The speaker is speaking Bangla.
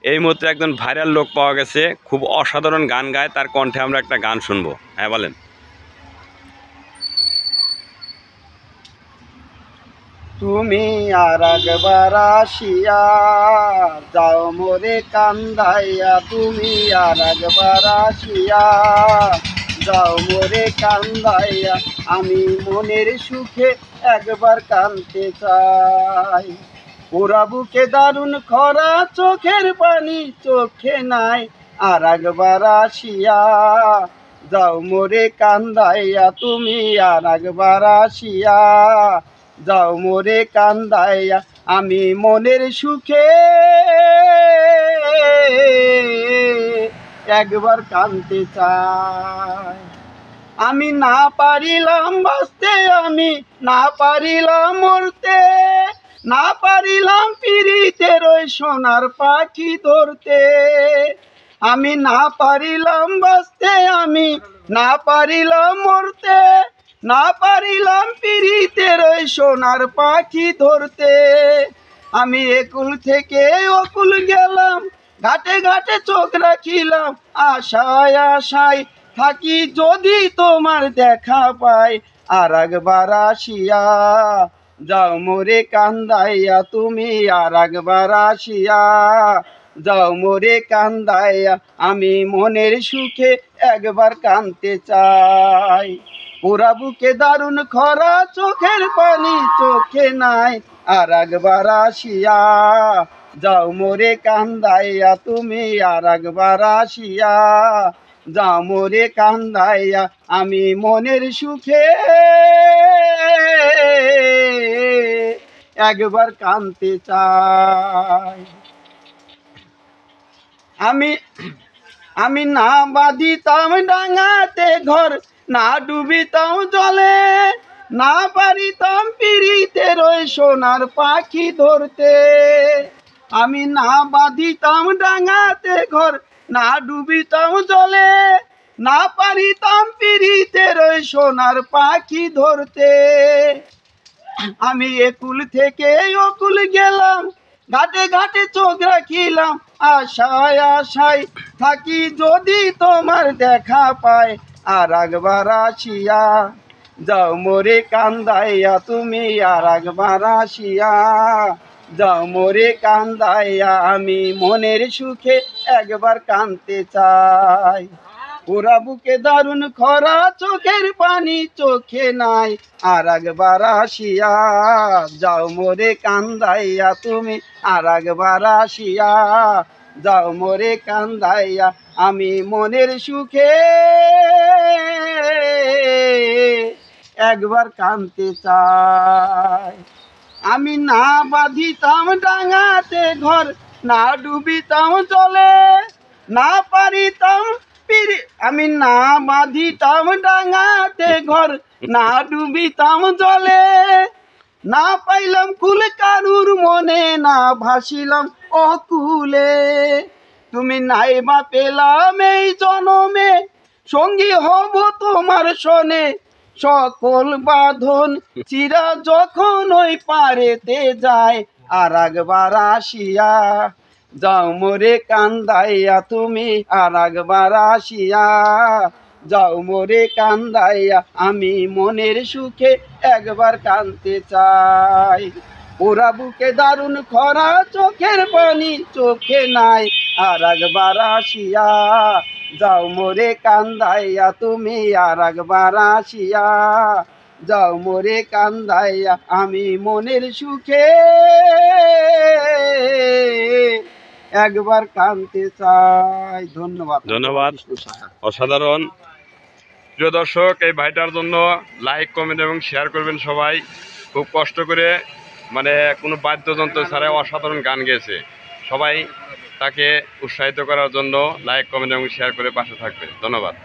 এই মুহূর্তে একজন ভাইরাল লোক পাওয়া গেছে, খুব অসাধারণ গান গায়, তার কণ্ঠে আমরা একটা গান শুনবো। হ্যাঁ বলেন। তুমি আর একবার আসিয়া যাও মোরে কান্দাইয়া, তুমি আর একবার আসিয়া যাও মোরে কান্দাইয়া, আমি মনের সুখে একবার কাঁদতে চাই। ওরা বুকে দারুণ খরা, চোখের পানি চোখে নাই, আর একবার আসিয়া যাও মোরে কান্দাইয়া, তুমি আর একবার আসিয়া যাও মোরে কান্দাইয়া, আমি মনের সুখে একবার কাঁদতে চাই। আমি না পারিলাম বাঁচতে, আমি না পারিলাম মরতে, না পারিলাম পিরিতের ওই সোনার পাখি ধরতে। আমি না পারিলাম বাঁচতে, আমি না পারিলাম মরতে, না পারিলাম পিরিতের ওই সোনার পাখি ধরতে। আমি একুল থেকে অকুল গেলাম, ঘাটে ঘাটে চোখ রাখিলাম, আশায় আশায় থাকি যদি তোমার দেখা পাই, আর একবার আসিয়া যাও মোরে কান্দাইয়া, তুমি আর একবার আসিয়া যাও মোরে কান্দাইয়া, আমি মনের সুখে একবার কাঁদতে চাই। ওরা বুকে দারুণ খরা, চোখের পানি চোখে নাই, আর একবার আসিয়া যাও মোরে কান্দাইয়া, তুমি আর একবার আসিয়া যাও মোরে কান্দাইয়া, আমি মনের সুখে একবার কাঁদতে চাই। আমি আমি না বাঁধিতাম ডাঙাতে ঘর, না ডুবিতাম জলে, না পারিতাম পিরিতের ওই সোনার পাখি ধরতে। আমি না বাঁধিতাম ডাঙাতে ঘর, না ডুবিতাম জলে, না পারিতাম পিরিতের ওই সোনার পাখি ধরতে। আমি একুল থেকে অকুল গেলাম, ঘাটে ঘাটে চোখ রাখিলাম, আশায় আশায় থাকি যদি তোমার দেখা পায়, আর একবার আসিয়া যাও মোরে কান্দাইয়া, তুমি আর একবার আসিয়া যাও মোরে কান্দাইয়া, আমি মনের সুখে একবার কাঁদতে চাই। ওরা বুকে দারুণ খরা, চোখের পানি চোখে নাই, আর একবার আসিয়া যাও মোরে কান্দাইয়া, তুমি আর একবার আসিয়া যাও মোরে কান্দাইয়া, আমি মনের সুখে একবার কাঁদতে চাই। আমি না বাঁধিতাম ডাঙাতে ঘর, না ডুবিতাম জলে, না পারিতাম আমি না বাঁধিতাম ডাঙাতে ঘর, না ডুবিতাম জলে, না পাইলাম কুল কারুর মনে, না ভাসিলাম অকুলে। তুমি নাই বা পেলাম এই জনমে, সঙ্গী হব তোমার শোনে, সকল বাঁধন চিরা যখন ওই পারেতে যায়, আর একবার আসিয়া যাও মোরে কান্দাইয়া, তুমি আর একবার আসিয়া যাও মোরে কান্দাইয়া, আমি মনের সুখে একবার কাঁদতে চাই। ওরা বুকে দারুণ খরা, চোখের পানি চোখে নাই, আর একবার আসিয়া যাও মোরে কান্দাইয়া, তুমি আর একবার আসিয়া যাও মোরে কান্দাইয়া, আমি মনের সুখে একবার কাঁদতে চাই। ধন্যবাদ। ধন্যবাদ, অসাধারণ। প্রিয় দর্শক, এই ভাইটার জন্য লাইক কমেন্ট এবং শেয়ার করবেন সবাই। খুব কষ্ট করে, মানে কোনো বাদ্যযন্ত্র ছাড়াই অসাধারণ গান গেয়েছে। সবাই তাকে উৎসাহিত করার জন্য লাইক কমেন্ট এবং শেয়ার করে পাশে থাকবে। ধন্যবাদ।